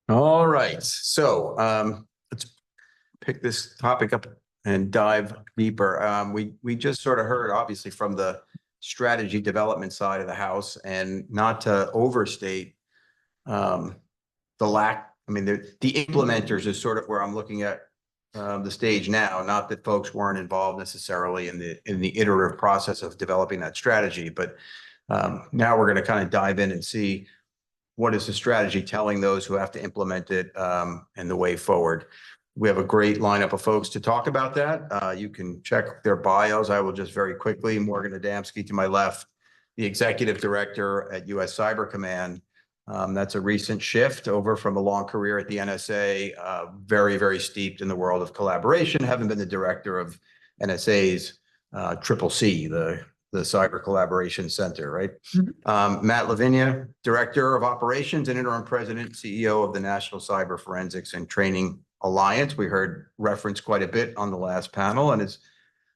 All right, so let's pick this topic up and dive deeper. We just sort of heard, obviously, from the strategy development side of the house, and not to overstate the lack. I mean, the implementers is sort of where I'm looking at the stage now. Not that folks weren't involved necessarily in the iterative process of developing that strategy, but now we're going to kind of dive in and see what is the strategy telling those who have to implement it, and the way forward. We have a great lineup of folks to talk about that. You can check their bios. I will just very quickly. Morgan Adamski to my left, the executive director at U.S. Cyber Command. That's a recent shift over from a long career at the NSA, very, very steeped in the world of collaboration, having been the director of NSA's Triple C, the Cyber Collaboration Center, right? Matt Lavigna, Director of Operations and Interim President, CEO of the National Cyber Forensics and Training Alliance. We heard reference quite a bit on the last panel, and is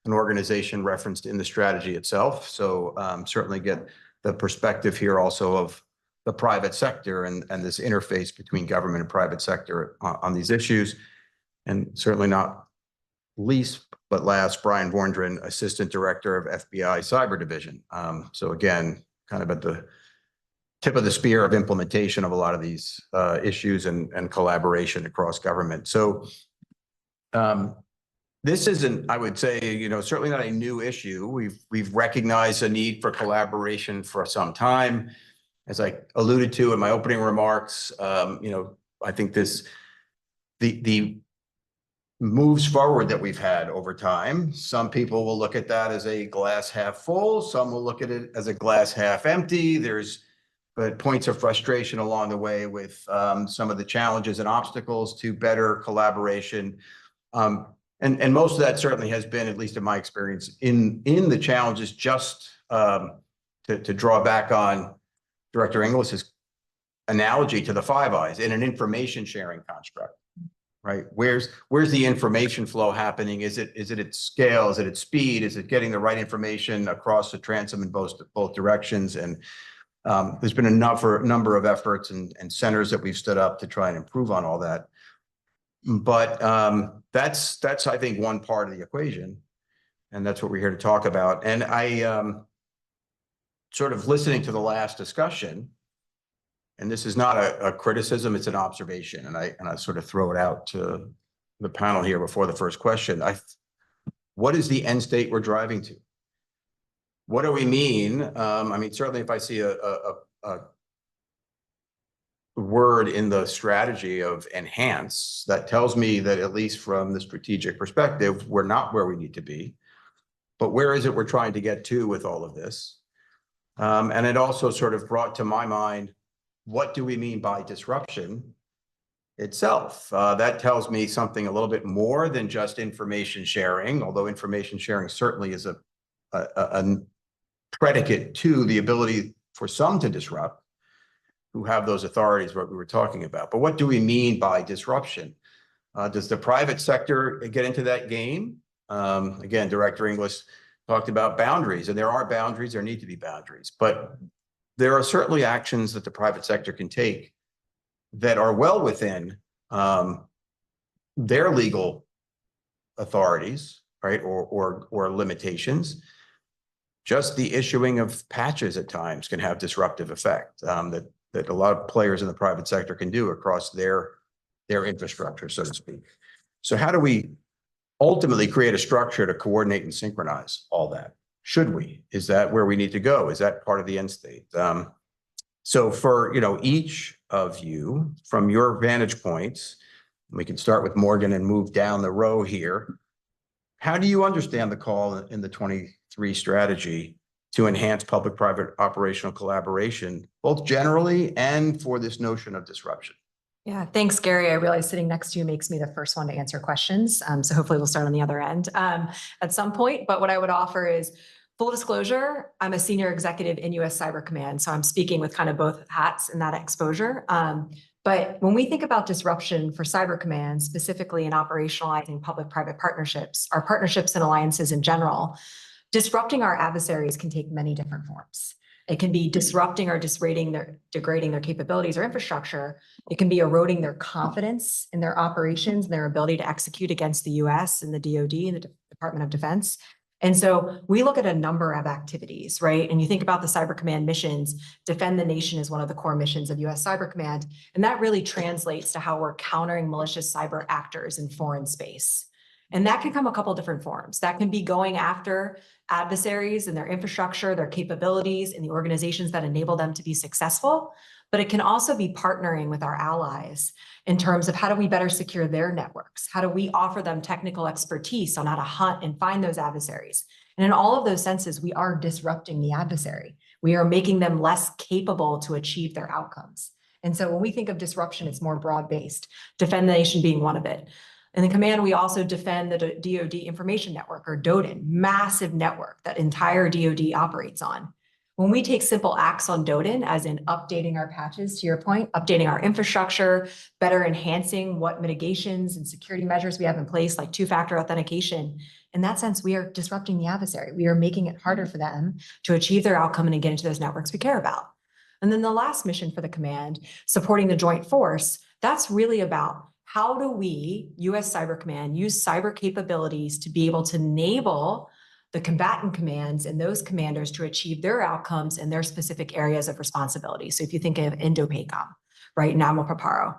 an organization referenced in the strategy itself. So certainly get the perspective here also of the private sector and this interface between government and private sector on these issues. And certainly not least but last, Bryan Vorndran, Assistant Director of FBI Cyber Division. So again, kind of at the tip of the spear of implementation of a lot of these issues and collaboration across government. So this isn't, I would say, certainly not a new issue. We've recognized a need for collaboration for some time. As I alluded to in my opening remarks, I think the moves forward that we've had over time, some people will look at that as a glass half full, some will look at it as a glass half empty. There's points of frustration along the way with some of the challenges and obstacles to better collaboration. And most of that certainly has been, at least in my experience, in the challenges. Just to draw back on Director Inglis's analogy to the Five Eyes in an information sharing construct. Right? Where's the information flow happening? Is it at scale? Is it at speed? Is it getting the right information across the transom in both directions? And there's been a number of efforts and centers that we've stood up to try and improve on all that. But that's I think one part of the equation, and that's what we're here to talk about. And I sort of listening to the last discussion. And this is not a criticism, it's an observation. And I sort of throw it out to the panel here before the first question. What is the end state we're driving to? What do we mean? I mean, certainly if I see a word in the strategy of enhance, that tells me that at least from the strategic perspective, we're not where we need to be. But where is it we're trying to get to with all of this? And it also sort of brought to my mind, what do we mean by disruption itself? That tells me something a little bit more than just information sharing, although information sharing certainly is a predicate to the ability for some to disrupt, who have those authorities, what we were talking about. But what do we mean by disruption? Does the private sector get into that game? Again, Director Inglis talked about boundaries, and there are boundaries, there need to be boundaries. But there are certainly actions that the private sector can take that are well within their legal authorities, right, or limitations. Just the issuing of patches at times can have disruptive effect that a lot of players in the private sector can do across their infrastructure, so to speak. So how do we ultimately create a structure to coordinate and synchronize all that? Should we? Is that where we need to go? Is that part of the end state? So for each of you, from your vantage points, we can start with Morgan and move down the row here. How do you understand the call in the 23 strategy to enhance public-private operational collaboration, both generally and for this notion of disruption? Yeah, thanks, Gary. I realize sitting next to you makes me the first one to answer questions. So hopefully we'll start on the other end at some point. But what I would offer is full disclosure. I'm a senior executive in U.S. Cyber Command, so I'm speaking with kind of both hats in that exposure. But when we think about disruption for Cyber Command, specifically in operationalizing public-private partnerships, our partnerships and alliances in general, disrupting our adversaries can take many different forms. It can be disrupting or degrading their capabilities or infrastructure. It can be eroding their confidence in their operations and their ability to execute against the US and the DoD and the Department of Defense. And so we look at a number of activities, right? And you think about the Cyber Command missions, defend the nation is one of the core missions of US Cyber Command. And that really translates to how we're countering malicious cyber actors in foreign space. And that can come a couple different forms. That can be going after adversaries and their infrastructure, their capabilities, and the organizations that enable them to be successful. But it can also be partnering with our allies in terms of how do we better secure their networks? How do we offer them technical expertise on how to hunt and find those adversaries? And in all of those senses, we are disrupting the adversary. We are making them less capable to achieve their outcomes. And so when we think of disruption, it's more broad-based, defend the nation being one of it. In the command, we also defend the DoD information network, or DoDIN, massive network that entire DoD operates on. When we take simple acts on DoDIN, as in updating our patches, to your point, updating our infrastructure, better enhancing what mitigations and security measures we have in place, like two-factor authentication, in that sense, we are disrupting the adversary. We are making it harder for them to achieve their outcome and get into those networks we care about. And then the last mission for the command, supporting the joint force, that's really about how do we, US Cyber Command, use cyber capabilities to be able to enable the combatant commands and those commanders to achieve their outcomes in their specific areas of responsibility. So if you think of Indo-PACOM, right, Admiral Paparo,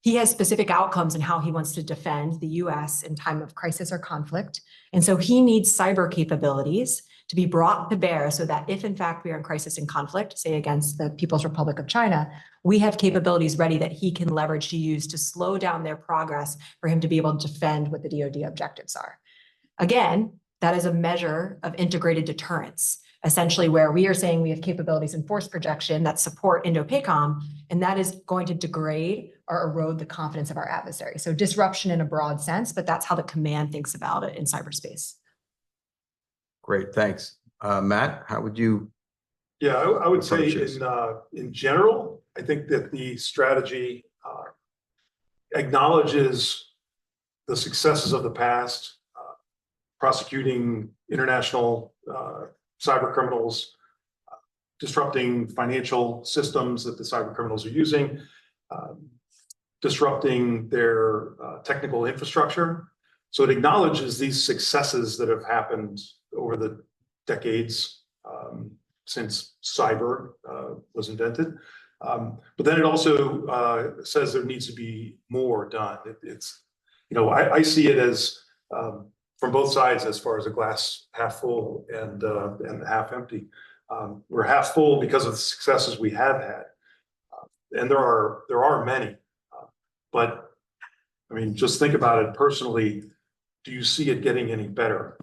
he has specific outcomes in how he wants to defend the US in time of crisis or conflict. And so he needs cyber capabilities to be brought to bear so that if in fact we are in crisis and conflict, say against the People's Republic of China, we have capabilities ready that he can leverage to use to slow down their progress for him to be able to defend what the DoD objectives are. Again, that is a measure of integrated deterrence, essentially where we are saying we have capabilities in force projection that support Indo-PACOM, and that is going to degrade or erode the confidence of our adversary. So disruption in a broad sense, but that's how the command thinks about it in cyberspace. Great, thanks. Matt, how would you? Yeah, I would say in general, I think that the strategy acknowledges the successes of the past, prosecuting international cyber criminals, disrupting financial systems that the cyber criminals are using, disrupting their technical infrastructure. So it acknowledges these successes that have happened over the decades since cyber was invented. But then it also says there needs to be more done. It's, you know, I see it as from both sides as far as a glass half full and half empty. We're half full because of the successes we have had, and there are many. But I mean, just think about it personally. Do you see it getting any better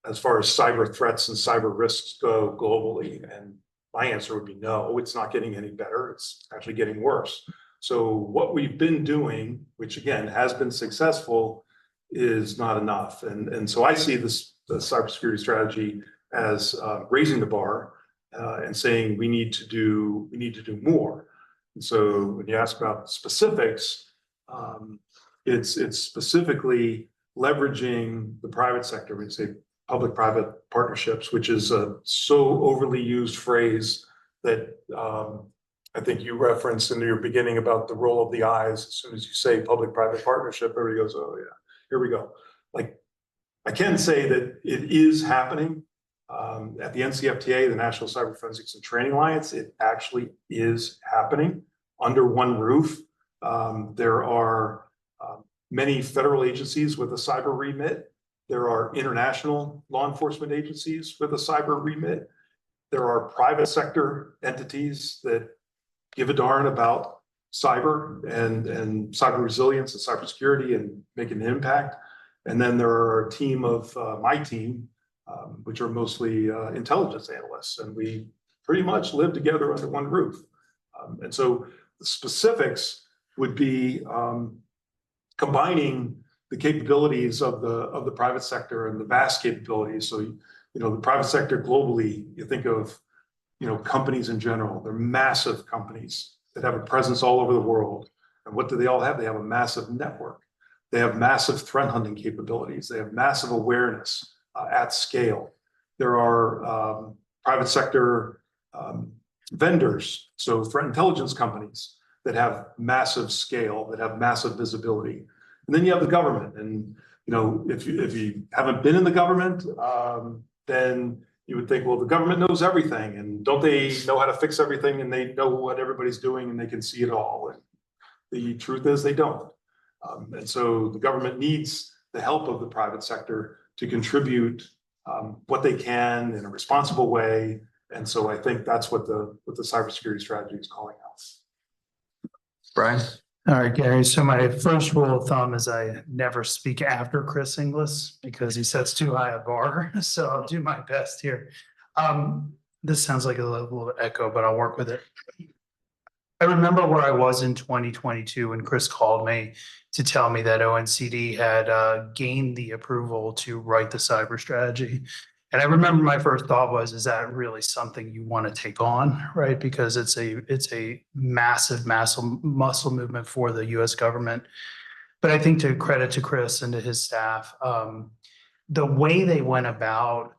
as far as cyber threats and cyber risks go globally? And my answer would be no, it's not getting any better. It's actually getting worse. So what we've been doing, which again has been successful, is not enough. And so I see the cybersecurity strategy as raising the bar and saying we need to do more. And so when you ask about specifics, it's specifically leveraging the private sector. We'd say public-private partnerships, which is a so overly used phrase that I think you referenced in your beginning about the role of the eyes. As soon as you say public-private partnership, everybody goes, oh yeah, here we go. Like, I can say that it is happening at the NCFTA, the National Cyber Forensics and Training Alliance. It actually is happening under one roof. There are many federal agencies with a cyber remit. There are international law enforcement agencies with a cyber remit. There are private sector entities that give a darn about cyber and cyber resilience and cybersecurity and making an impact. And then there are a team of my team, which are mostly intelligence analysts, and we pretty much live together under one roof. And so the specifics would be combining the capabilities of the private sector and the vast capabilities. So, you know, the private sector globally, you think of, you know, companies in general, they're massive companies that have a presence all over the world. And what do they all have? They have a massive network. They have massive threat hunting capabilities. They have massive awareness at scale. There are private sector vendors, so threat intelligence companies that have massive scale, that have massive visibility. And then you have the government. And, if you haven't been in the government, then you would think, well, the government knows everything, and don't they know how to fix everything, and they know what everybody's doing, and they can see it all. And the truth is they don't. And so the government needs the help of the private sector to contribute what they can in a responsible way. And so I think that's what the cybersecurity strategy is calling out. Bryan? All right, Gary. So my first rule of thumb is I never speak after Chris Inglis because he sets too high a bar. So I'll do my best here. This sounds like a little echo, but I'll work with it. I remember where I was in 2022 when Chris called me to tell me that ONCD had gained the approval to write the cyber strategy. And I remember my first thought was, is that really something you want to take on, right? Because it's a massive muscle movement for the US government. But I think to credit to Chris and to his staff, the way they went about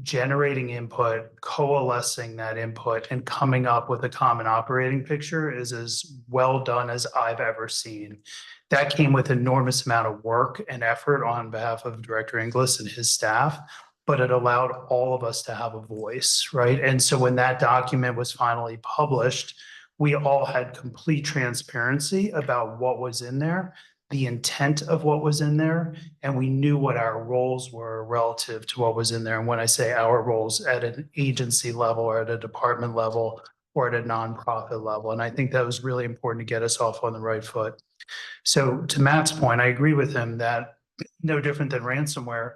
generating input, coalescing that input, and coming up with a common operating picture is as well done as I've ever seen. That came with enormous amount of work and effort on behalf of Director Inglis and his staff, but it allowed all of us to have a voice, right? And so when that document was finally published, we all had complete transparency about what was in there, the intent of what was in there, and we knew what our roles were relative to what was in there. And when I say our roles, at an agency level or at a department level or at a nonprofit level. And I think that was really important to get us off on the right foot. So to Matt's point, I agree with him that no different than ransomware,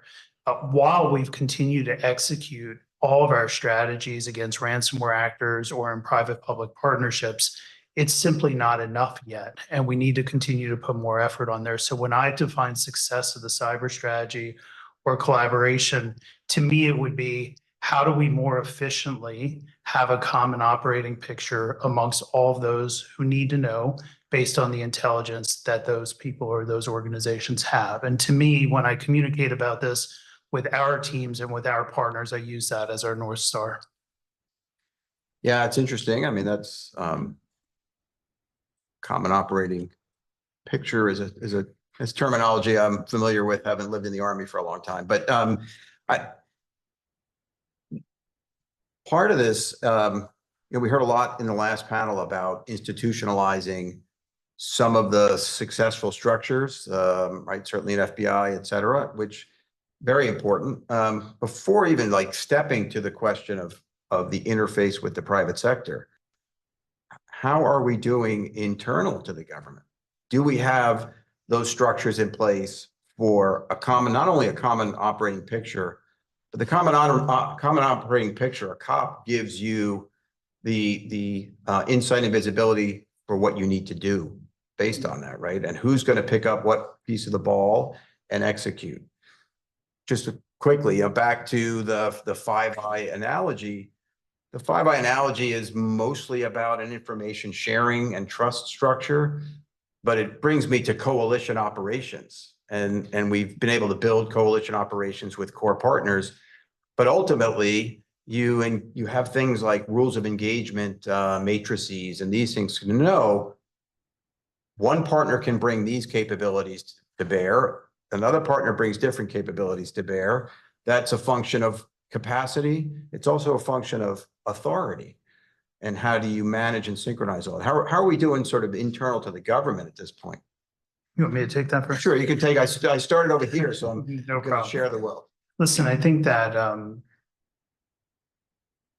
while we've continued to execute all of our strategies against ransomware actors or in private-public partnerships, it's simply not enough yet. And we need to continue to put more effort on there. So when I define success of the cyber strategy or collaboration, to me, it would be, how do we more efficiently have a common operating picture amongst all of those who need to know based on the intelligence that those people or those organizations have? And to me, when I communicate about this with our teams and with our partners, I use that as our North Star. Yeah, it's interesting. I mean, that's common operating picture is terminology I'm familiar with, haven't lived in the Army for a long time. But part of this, we heard a lot in the last panel about institutionalizing some of the successful structures, right? Certainly in FBI, et cetera, which very important. Before even like stepping to the question of the interface with the private sector, how are we doing internal to the government? Do we have those structures in place for a common, not only a common operating picture, but the common operating picture, a COP, gives you the insight and visibility for what you need to do based on that, right? And who's going to pick up what piece of the ball and execute. Just quickly, back to the 5i analogy. The 5i analogy is mostly about an information sharing and trust structure, but it brings me to coalition operations. And we've been able to build coalition operations with core partners, but ultimately you have things like rules of engagement, matrices, and these things to know. One partner can bring these capabilities to bear. Another partner brings different capabilities to bear. That's a function of capacity. It's also a function of authority. And how do you manage and synchronize all that? How are we doing sort of internal to the government at this point? You want me to take that first? Sure, you can take, I started over here, so I'm No going to problem. share the wealth. Listen, I think that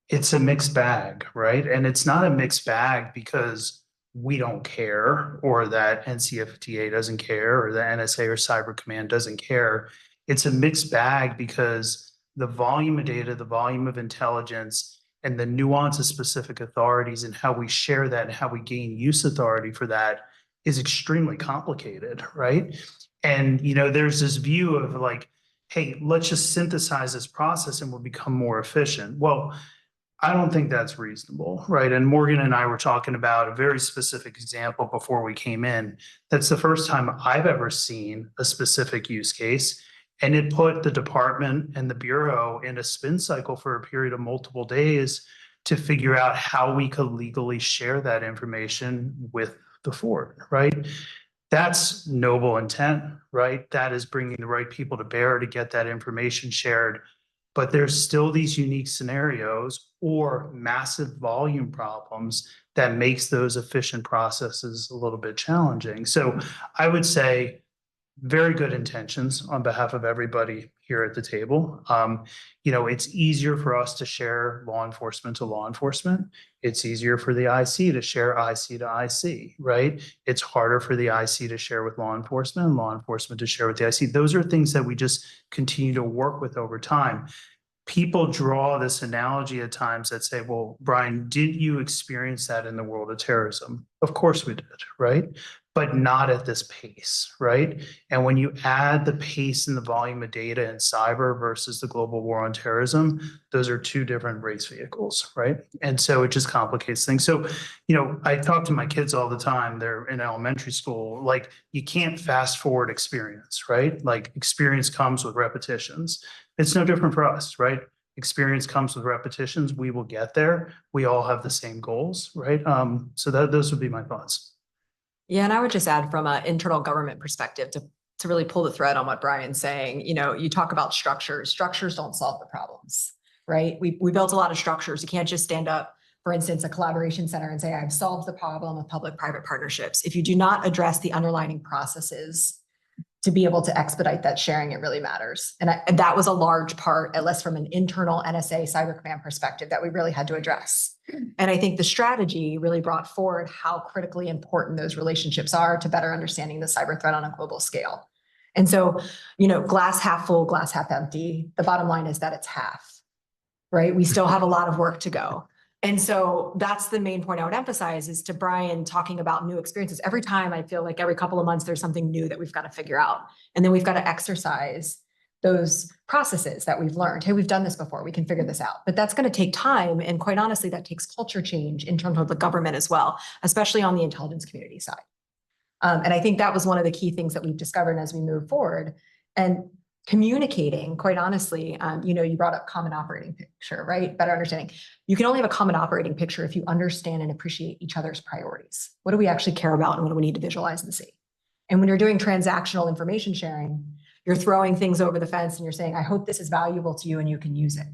it's a mixed bag, right? And it's not a mixed bag because we don't care, or that NCFTA doesn't care, or the NSA or Cyber Command doesn't care. It's a mixed bag because the volume of data, the volume of intelligence, and the nuance of specific authorities and how we share that and how we gain use authority for that is extremely complicated, right? And, there's this view of like, hey, let's just synthesize this process and we'll become more efficient. Well, I don't think that's reasonable, right? And Morgan and I were talking about a very specific example before we came in. That's the first time I've ever seen a specific use case, and it put the department and the Bureau in a spin cycle for a period of multiple days to figure out how we could legally share that information with the Ford, right? That's noble intent, right? That is bringing the right people to bear to get that information shared. But there's still these unique scenarios or massive volume problems that makes those efficient processes a little bit challenging. So I would say very good intentions on behalf of everybody here at the table. It's easier for us to share law enforcement to law enforcement. It's easier for the IC to share IC to IC, right? It's harder for the IC to share with law enforcement and law enforcement to share with the IC. Those are things that we just continue to work with over time. People draw this analogy at times that say, well, Bryan, didn't you experience that in the world of terrorism? Of course we did, right? But not at this pace, right? And when you add the pace and the volume of data in cyber versus the global war on terrorism, those are two different race vehicles, right? And so it just complicates things. So, I talk to my kids all the time. They're in elementary school. Like, you can't fast forward experience, right? Like, experience comes with repetitions. It's no different for us, right? Experience comes with repetitions. We will get there. We all have the same goals, right? So those would be my thoughts. Yeah, and I would just add from an internal government perspective to really pull the thread on what Bryan's saying. You talk about structures. Structures don't solve the problems, right? We built a lot of structures. You can't just stand up, for instance, a collaboration center and say, I've solved the problem of public-private partnerships. If you do not address the underlying processes to be able to expedite that sharing, it really matters. And that was a large part, at least from an internal NSA Cyber Command perspective, that we really had to address. And I think the strategy really brought forward how critically important those relationships are to better understanding the cyber threat on a global scale. And so, glass half full, glass half empty. The bottom line is that it's half, right? We still have a lot of work to go. And so that's the main point I would emphasize, is to Bryan talking about new experiences. Every time I feel like every couple of months, there's something new that we've got to figure out. And then we've got to exercise those processes that we've learned. Hey, we've done this before, we can figure this out. But that's going to take time. And quite honestly, that takes culture change in terms of the government as well, especially on the intelligence community side. And I think that was one of the key things that we've discovered as we move forward. And communicating, quite honestly, you brought up common operating picture, right? Better understanding. You can only have a common operating picture if you understand and appreciate each other's priorities. What do we actually care about, and what do we need to visualize and see? And when you're doing transactional information sharing, you're throwing things over the fence and you're saying, I hope this is valuable to you and you can use it.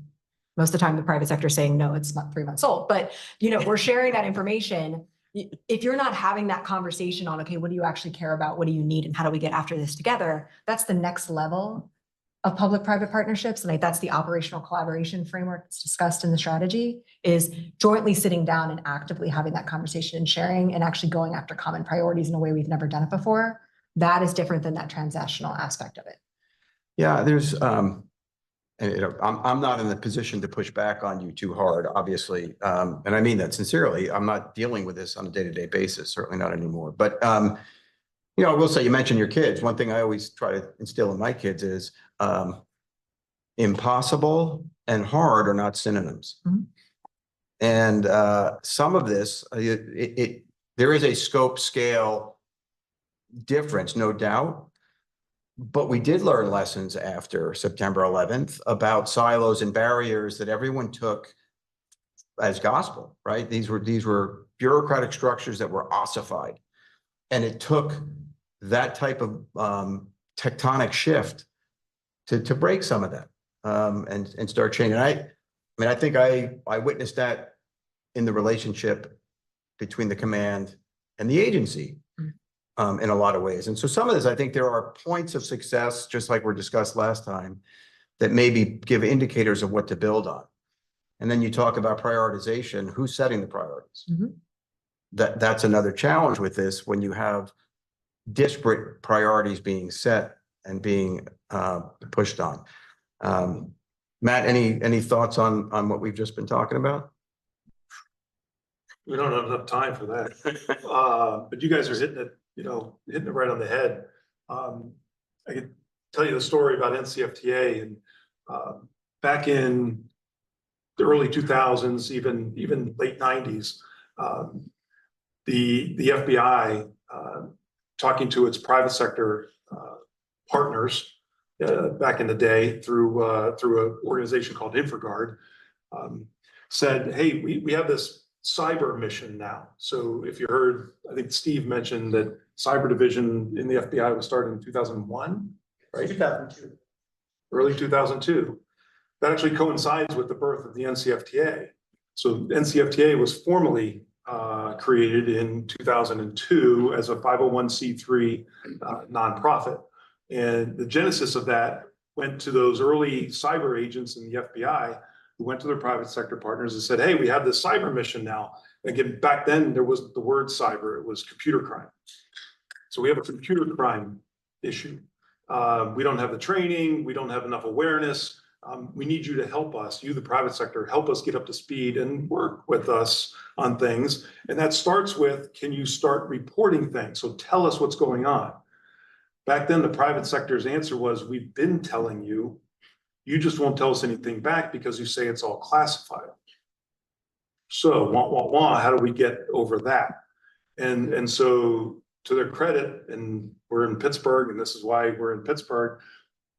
Most of the time, the private sector is saying, no, it's not 3 months old. But, we're sharing that information. If you're not having that conversation on, okay, what do you actually care about? What do you need? And how do we get after this together? That's the next level of public-private partnerships. And that's the operational collaboration framework that's discussed in the strategy, is jointly sitting down and actively having that conversation and sharing and actually going after common priorities in a way we've never done it before. That is different than that transactional aspect of it. Yeah, there's, I'm not in the position to push back on you too hard, obviously. And I mean that sincerely. I'm not dealing with this on a day-to-day basis, certainly not anymore. But, I will say, you mentioned your kids. One thing I always try to instill in my kids is impossible and hard are not synonyms. Mm-hmm. And some of this, there is a scope scale difference, no doubt. But we did learn lessons after September 11th about silos and barriers that everyone took as gospel, right? These were bureaucratic structures that were ossified. And it took that type of tectonic shift to break some of that and start changing. I think I witnessed that in the relationship between the command and the agency in a lot of ways. And so some of this, I think there are points of success, just like were discussed last time, that maybe give indicators of what to build on. And then you talk about prioritization, who's setting the priorities? Mm-hmm. That's another challenge with this, when you have disparate priorities being set and being pushed on. Matt, any thoughts on what we've just been talking about? We don't have enough time for that. But you guys are hitting it right on the head. I could tell you the story about NCFTA, and back in the early 2000s, even late 90s, the FBI, talking to its private sector partners back in the day through an organization called InfraGard, said, hey, we have this cyber mission now. So if you heard, I think Steve mentioned that cyber division in the FBI was started in 2001, right? 2002. Early 2002. That actually coincides with the birth of the NCFTA. So NCFTA was formally created in 2002 as a 501c3 nonprofit. And the genesis of that went to those early cyber agents in the FBI who went to their private sector partners and said, hey, we have this cyber mission now. Again, back then there wasn't the word cyber, it was computer crime. So we have a computer crime issue. We don't have the training, we don't have enough awareness. We need you to help us, you, the private sector, help us get up to speed and work with us on things. And that starts with, can you start reporting things? So tell us what's going on. Back then, the private sector's answer was, we've been telling you, you just won't tell us anything back because you say it's all classified. So, how do we get over that? And so, to their credit, and we're in Pittsburgh, and this is why we're in Pittsburgh,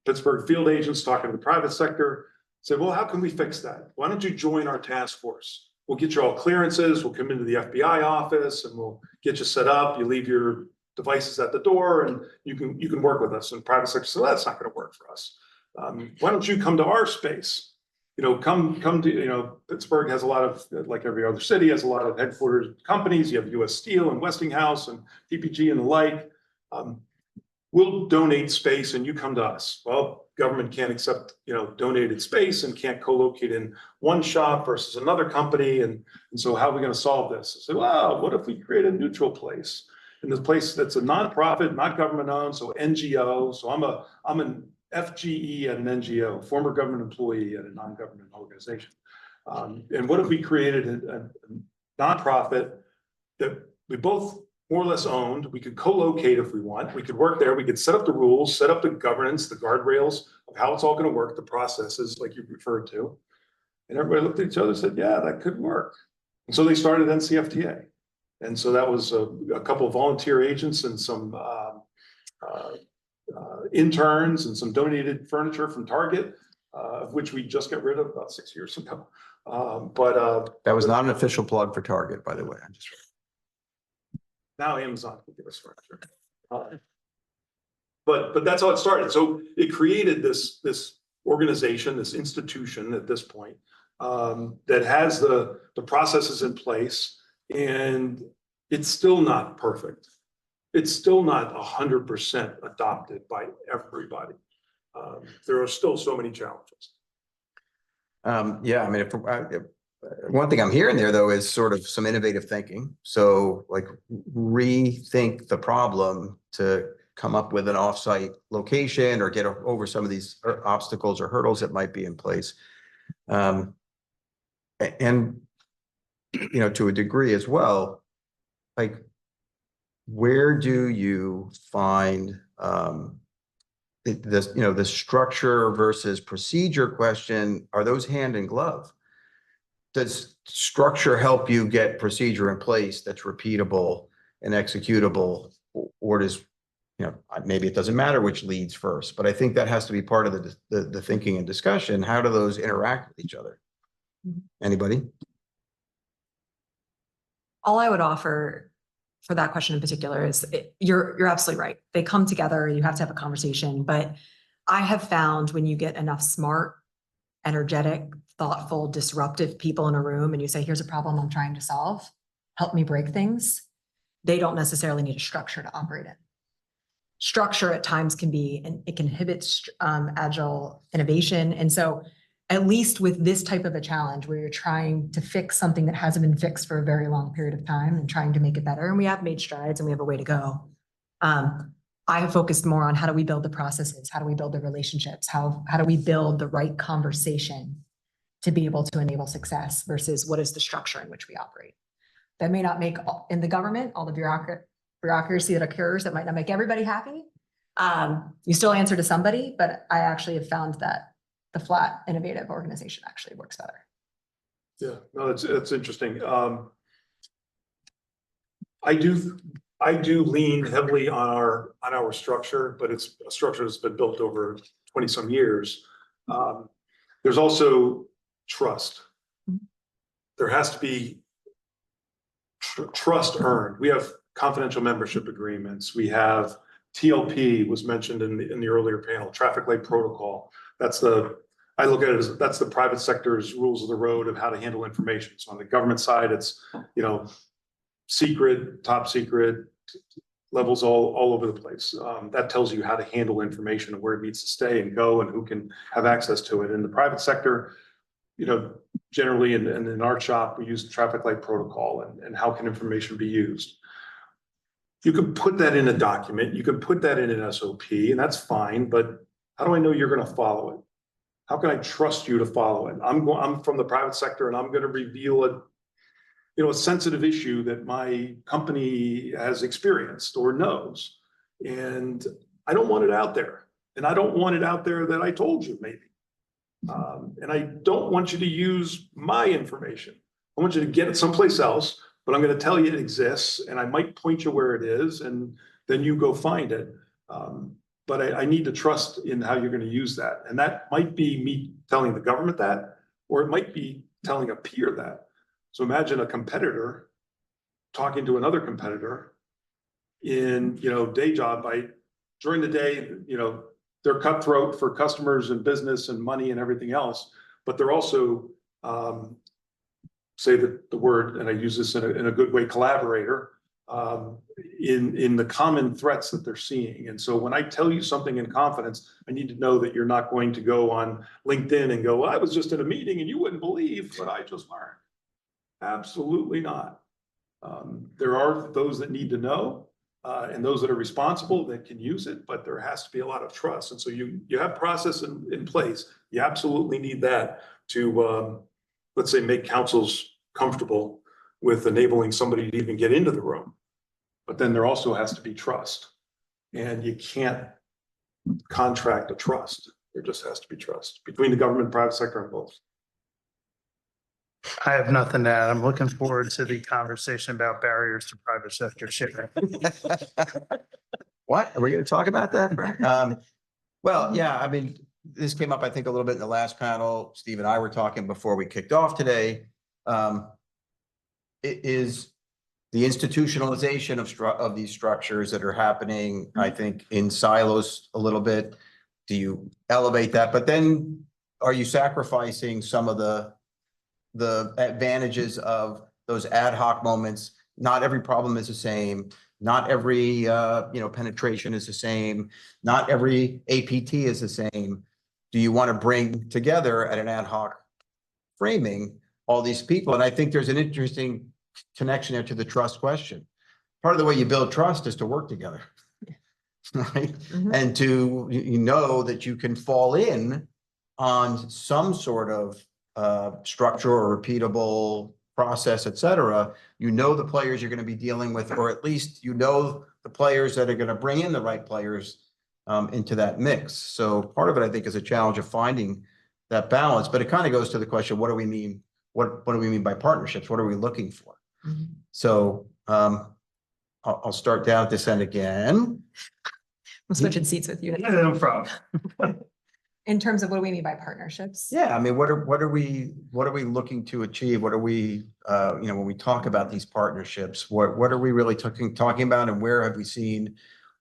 Pittsburgh field agents talking to the private sector said, well, how can we fix that? Why don't you join our task force? We'll get you all clearances. We'll come into the FBI office and we'll get you set up. You leave your devices at the door and you can work with us. And private sector said, well, that's not going to work for us. Why don't you come to our space? You know, come to, Pittsburgh has a lot of, like every other city, has a lot of headquarters companies. You have US Steel and Westinghouse and PPG and the like. We'll donate space and you come to us. Well, government can't accept, donated space and can't co-locate in one shop versus another company. And so how are we going to solve this? I said, well, what if we create a neutral place? And this place that's a nonprofit, not government owned, so NGO. So I'm an FGE at an NGO, former government employee at a non-government organization. And what if we created a nonprofit that we both more or less owned? We could co-locate if we want. We could work there. We could set up the rules, set up the governance, the guardrails of how it's all going to work, the processes like you referred to. And everybody looked at each other and said, yeah, that could work. And so they started NCFTA. And so that was a couple of volunteer agents and some interns and some donated furniture from Target, of which we just got rid of about 6 years ago. That was not an official plug for Target, by the way. I'm just. Now Amazon can give us furniture. But that's how it started. So it created this organization, this institution at this point, that has the processes in place, and it's still not perfect. It's still not 100% adopted by everybody. There are still so many challenges. Yeah, I mean, one thing I'm hearing there, though, is sort of some innovative thinking. So like rethink the problem to come up with an offsite location or get over some of these obstacles or hurdles that might be in place. And, to a degree as well, like, where do you find the structure versus procedure question? Are those hand in glove? Does structure help you get procedure in place that's repeatable and executable, or does, maybe it doesn't matter which leads first, but I think that has to be part of the thinking and discussion. How do those interact with each other? Anybody? All I would offer for that question in particular is you're absolutely right. They come together, you have to have a conversation, but I have found when you get enough smart, energetic, thoughtful, disruptive people in a room and you say, here's a problem I'm trying to solve, help me break things, they don't necessarily need a structure to operate in. Structure at times can be, and it can inhibit agile innovation. And so at least with this type of a challenge where you're trying to fix something that hasn't been fixed for a very long period of time and trying to make it better, and we have made strides and we have a way to go. I have focused more on how do we build the processes? How do we build the relationships? How do we build the right conversation to be able to enable success versus what is the structure in which we operate? That may not make in the government, all the bureaucracy that occurs, that might not make everybody happy. You still answer to somebody, but I actually have found that the flat, innovative organization actually works better. Yeah, no, it's interesting. I do lean heavily on our structure, but it's a structure that's been built over 20 some years. There's also trust. there has to be trust earned. We have confidential membership agreements. We have TLP was mentioned in the earlier panel, traffic light protocol. I look at it as that's the private sector's rules of the road of how to handle information. So on the government side, it's, secret, top secret, levels all over the place. That tells you how to handle information and where it needs to stay and go and who can have access to it. In the private sector, generally in our shop, we use the traffic light protocol and how can information be used. You can put that in a document, you can put that in an SOP, and that's fine, but how do I know you're going to follow it? How can I trust you to follow it? I'm from the private sector and I'm going to reveal a sensitive issue that my company has experienced or knows. And I don't want it out there. And I don't want it out there that I told you maybe. And I don't want you to use my information. I want you to get it someplace else, but I'm going to tell you it exists and I might point you where it is and then you go find it. But I need to trust in how you're going to use that. And that might be me telling the government that, or it might be telling a peer that. So imagine a competitor talking to another competitor in, day job during the day, they're cutthroat for customers and business and money and everything else, but they're also, say the word, and I use this in a good way, collaborator, in the common threats that they're seeing. And so when I tell you something in confidence, I need to know that you're not going to go on LinkedIn and go, well, I was just in a meeting and you wouldn't believe what I just learned. Absolutely not. There are those that need to know and those that are responsible that can use it, but there has to be a lot of trust. And so you have process in place. You absolutely need that to, let's say, make councils comfortable with enabling somebody to even get into the room. But then there also has to be trust. And you can't contract a trust. There just has to be trust between the government and private sector and both. I have nothing to add. I'm looking forward to the conversation about barriers to private sector sharing. What? Are we going to talk about that? Well, yeah, I mean, this came up, I think, a little bit in the last panel. Steve and I were talking before we kicked off today. It is the institutionalization of these structures that are happening, I think, in silos a little bit. Do you elevate that? But then are you sacrificing some of the advantages of those ad hoc moments? Not every problem is the same. Not every, penetration is the same. Not every APT is the same. Do you want to bring together at an ad hoc framing all these people? And I think there's an interesting connection there to the trust question. Part of the way you build trust is to work together, right? Mhm. And to, that you can fall in on some sort of structure or repeatable process, et cetera. The players you're going to be dealing with, or at least the players that are going to bring in the right players into that mix. So part of it, I think, is a challenge of finding that balance. But it kind of goes to the question: what do we mean? What do we mean by partnerships? What are we looking for? Mhm. So I'll start down at this end again. I'm switching seats with you. No problem. In terms of what do we mean by partnerships? Yeah, I mean, what are we looking to achieve? What are we, when we talk about these partnerships, what are we really talking about, and where have we seen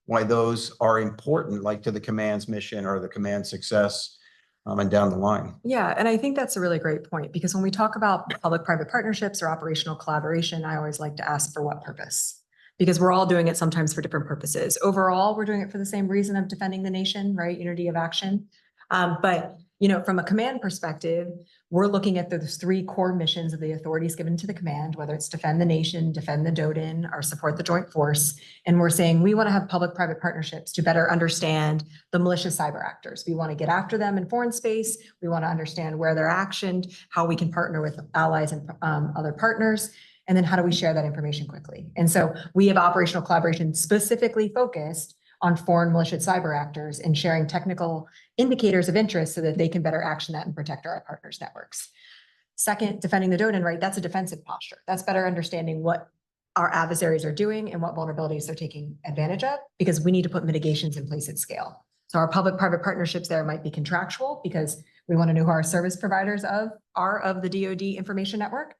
why those are important, like to the command's mission or the command success, and down the line? Yeah, and I think that's a really great point, because when we talk about public-private partnerships or operational collaboration, I always like to ask for what purpose? Because we're all doing it sometimes for different purposes. Overall, we're doing it for the same reason of defending the nation, right? Unity of action. But from a command perspective, we're looking at those three core missions of the authorities given to the command, whether it's defend the nation, defend the DoDIN, or support the joint force. And we're saying we want to have public-private partnerships to better understand the malicious cyber actors. We want to get after them in foreign space. We want to understand where they're actioned, how we can partner with allies and other partners. And then how do we share that information quickly? And so we have operational collaboration specifically focused on foreign malicious cyber actors and sharing technical indicators of interest so that they can better action that and protect our partners' networks. Second, defending the DoDIN, right? That's a defensive posture. That's better understanding what our adversaries are doing and what vulnerabilities they're taking advantage of, because we need to put mitigations in place at scale. So our public-private partnerships there might be contractual because we want to know who our service providers are of the DoD information network.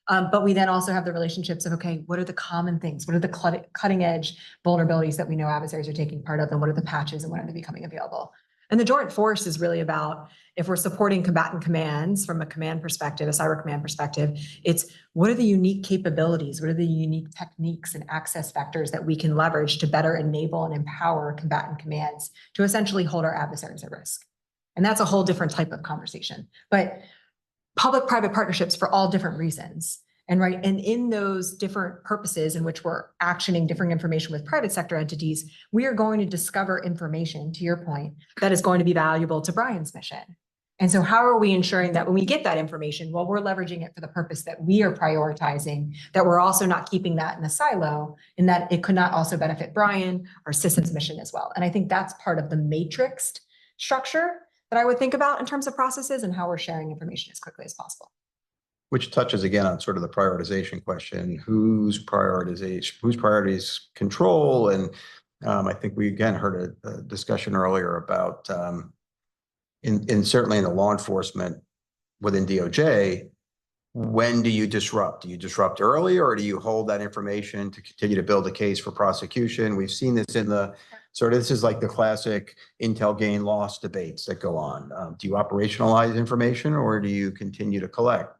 But we then also have the relationships of, okay, what are the common things? What are the cutting edge vulnerabilities that we know adversaries are taking part of? And what are the patches and when are they becoming available? And the joint force is really about, if we're supporting combatant commands from a command perspective, a cyber command perspective, it's what are the unique capabilities? What are the unique techniques and access vectors that we can leverage to better enable and empower combatant commands to essentially hold our adversaries at risk? And that's a whole different type of conversation. But public-private partnerships for all different reasons. And in those different purposes in which we're actioning different information with private sector entities, we are going to discover information, to your point, that is going to be valuable to Bryan's mission. And so how are we ensuring that when we get that information, well, we're leveraging it for the purpose that we are prioritizing, that we're also not keeping that in a silo, and that it could not also benefit Bryan or CISA's mission as well. And I think that's part of the matrixed structure that I would think about in terms of processes and how we're sharing information as quickly as possible. Which touches again on sort of the prioritization question, whose priorities control. And I think we again heard a discussion earlier about certainly in the law enforcement within DOJ, when do you disrupt? Do you disrupt early, or do you hold that information to continue to build a case for prosecution? We've seen this in the this is like the classic intel gain loss debates that go on. Do you operationalize information, or do you continue to collect?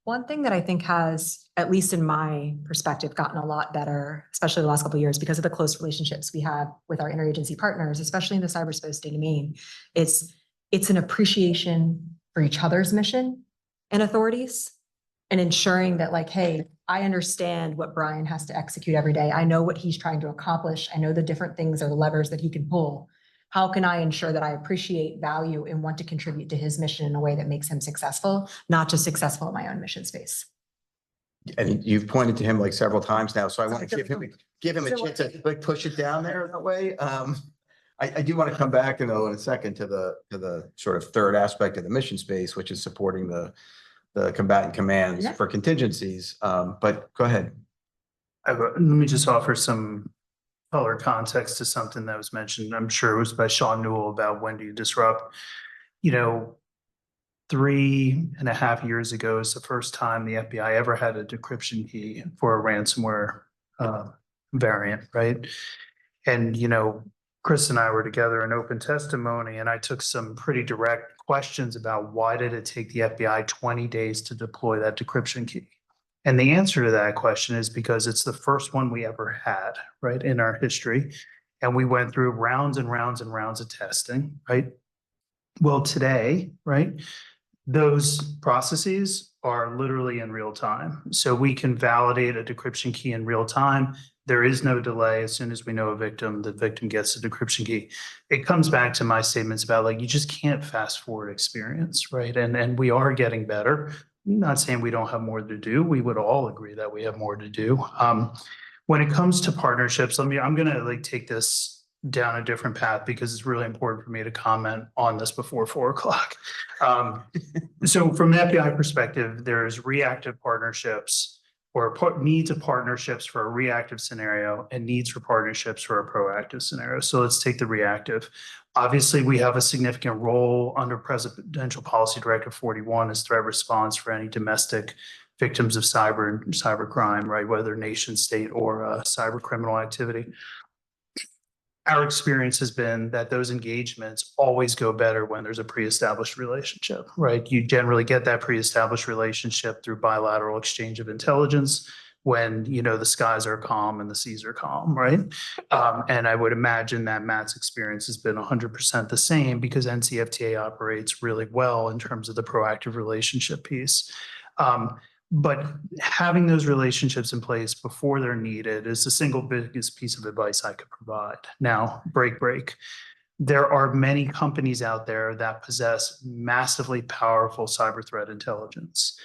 One thing that I think has, at least in my perspective, gotten a lot better, especially the last couple of years, because of the close relationships we have with our interagency partners, especially in the cyberspace domain, it's an appreciation for each other's mission and authorities, and ensuring that, like, hey, I understand what Bryan has to execute every day. I know what he's trying to accomplish. I know the different things or the levers that he can pull. How can I ensure that I appreciate value and want to contribute to his mission in a way that makes him successful, not just successful in my own mission space? And you've pointed to him like several times now, so I want to give him a chance to like push it down there that way. I do want to come back in a second to the sort of third aspect of the mission space, which is supporting the combatant commands for contingencies. But go ahead. Let me just offer some color context to something that was mentioned. I'm sure it was by Sean Newell about when do you disrupt. 3.5 years ago is the first time the FBI ever had a decryption key for a ransomware variant, right? And Chris and I were together in open testimony, and I took some pretty direct questions about why did it take the FBI 20 days to deploy that decryption key? And the answer to that question is because it's the first one we ever had, right, in our history. And we went through rounds and rounds and rounds of testing, right? Well, today, right, those processes are literally in real time. So we can validate a decryption key in real time. There is no delay. As soon as we know a victim, the victim gets the decryption key. It comes back to my statements about, like, you just can't fast forward experience, right? And we are getting better. I'm not saying we don't have more to do. We would all agree that we have more to do. When it comes to partnerships, I'm going to take this down a different path because it's really important for me to comment on this before 4 o'clock. So from an FBI perspective, there's reactive partnerships or needs of partnerships for a reactive scenario and needs for partnerships for a proactive scenario. So let's take the reactive. Obviously, we have a significant role under Presidential Policy Directive 41 as threat response for any domestic victims of cyber and cyber crime, right? Whether nation state or cyber criminal activity. Our experience has been that those engagements always go better when there's a pre-established relationship, right? You generally get that pre-established relationship through bilateral exchange of intelligence when, the skies are calm and the seas are calm, right? And I would imagine that Matt's experience has been 100% the same because NCFTA operates really well in terms of the proactive relationship piece. But having those relationships in place before they're needed is the single biggest piece of advice I could provide. Now, break. There are many companies out there that possess massively powerful cyber threat intelligence,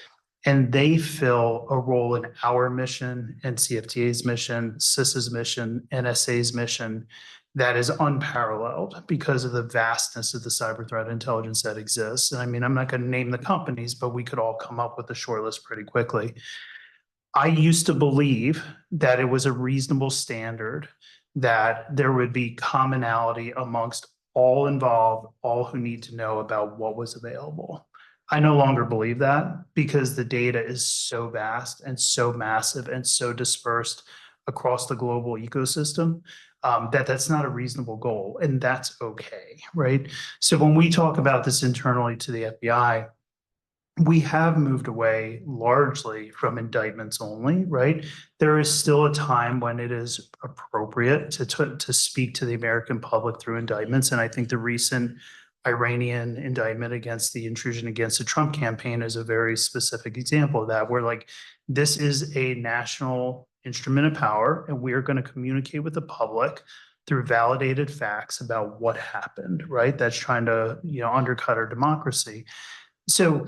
and they fill a role in our mission, NCFTA's mission, CISA's mission, NSA's mission that is unparalleled because of the vastness of the cyber threat intelligence that exists. And I mean, I'm not going to name the companies, but we could all come up with a short list pretty quickly. I used to believe that it was a reasonable standard that there would be commonality amongst all involved, all who need to know about what was available. I no longer believe that because the data is so vast and so massive and so dispersed across the global ecosystem, that that's not a reasonable goal, and that's okay, right? So when we talk about this internally to the FBI, we have moved away largely from indictments only, right? There is still a time when it is appropriate to speak to the American public through indictments. And I think the recent Iranian indictment against the intrusion against the Trump campaign is a very specific example of that, where like this is a national instrument of power, and we are going to communicate with the public through validated facts about what happened, right? That's trying to, undercut our democracy. So,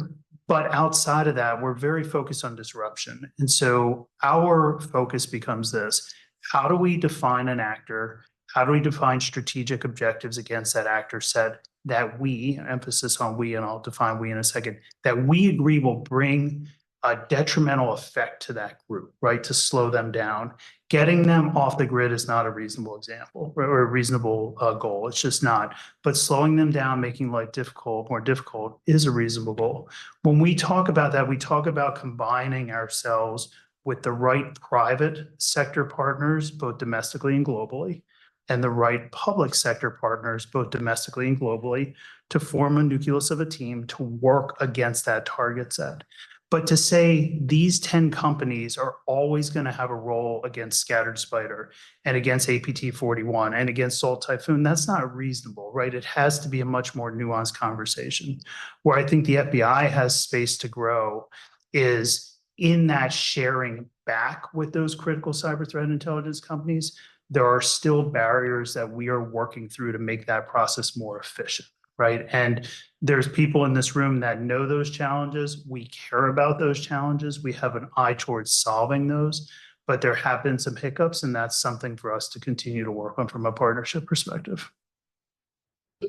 but outside of that, we're very focused on disruption. And so our focus becomes this: how do we define an actor? How do we define strategic objectives against that actor set that we, emphasis on we, and I'll define we in a second, that we agree will bring a detrimental effect to that group, right? To slow them down. Getting them off the grid is not a reasonable example or a reasonable goal. It's just not. But slowing them down, making life more difficult is a reasonable goal. When we talk about that, we talk about combining ourselves with the right private sector partners, both domestically and globally, and the right public sector partners, both domestically and globally, to form a nucleus of a team to work against that target set. But to say these 10 companies are always going to have a role against Scattered Spider and against APT-41 and against Salt Typhoon, that's not reasonable, right? It has to be a much more nuanced conversation. Where I think the FBI has space to grow is in that sharing back with those critical cyber threat intelligence companies. There are still barriers that we are working through to make that process more efficient, right? And there's people in this room that know those challenges. We care about those challenges. We have an eye towards solving those, but there have been some hiccups, and that's something for us to continue to work on from a partnership perspective.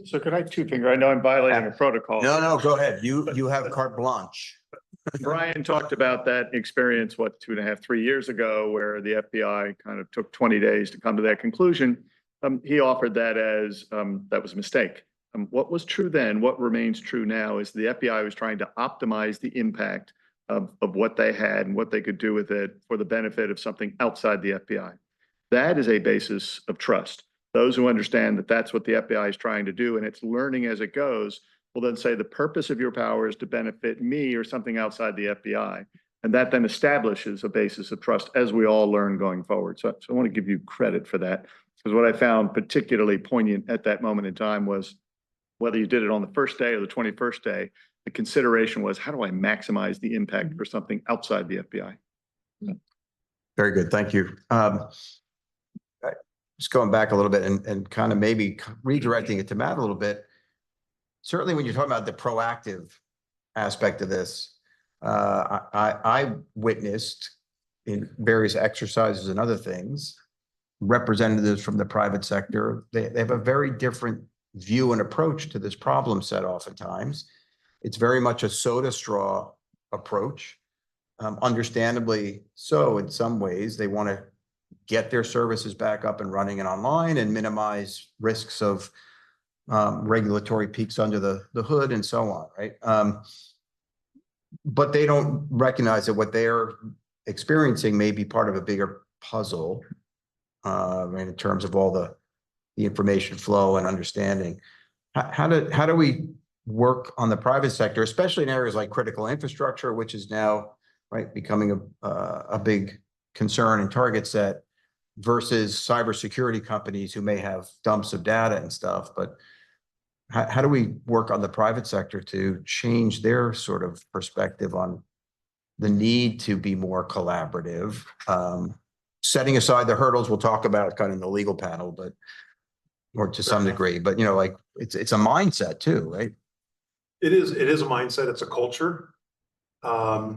So could I two finger? I know I'm violating a protocol. No, go ahead. You have carte blanche. Bryan talked about that experience, 2.5, 3 years ago, where the FBI kind of took 20 days to come to that conclusion. He offered that as that was a mistake. What was true then, what remains true now, is the FBI was trying to optimize the impact of what they had and what they could do with it for the benefit of something outside the FBI. That is a basis of trust. Those who understand that that's what the FBI is trying to do, and it's learning as it goes, will then say the purpose of your power is to benefit me or something outside the FBI. And that then establishes a basis of trust as we all learn going forward. So I want to give you credit for that, because what I found particularly poignant at that moment in time was, whether you did it on the first day or the 21st day, the consideration was, how do I maximize the impact for something outside the FBI? Very good. Thank you. Just going back a little bit and kind of maybe redirecting it to Matt a little bit. Certainly when you're talking about the proactive aspect of this, I witnessed in various exercises and other things, representatives from the private sector, they have a very different view and approach to this problem set oftentimes. It's very much a soda straw approach. Understandably so, in some ways, they want to get their services back up and running and online and minimize risks of regulatory peaks under the hood and so on, right? But they don't recognize that what they're experiencing may be part of a bigger puzzle in terms of all the information flow and understanding. How do we work on the private sector, especially in areas like critical infrastructure, which is now becoming a big concern and target set, versus cybersecurity companies who may have dumps of data and stuff? But how do we work on the private sector to change their sort of perspective on the need to be more collaborative? Setting aside the hurdles we'll talk about kind of in the legal panel, but or to some degree, but it's a mindset too, right? It is a mindset. It's a culture. I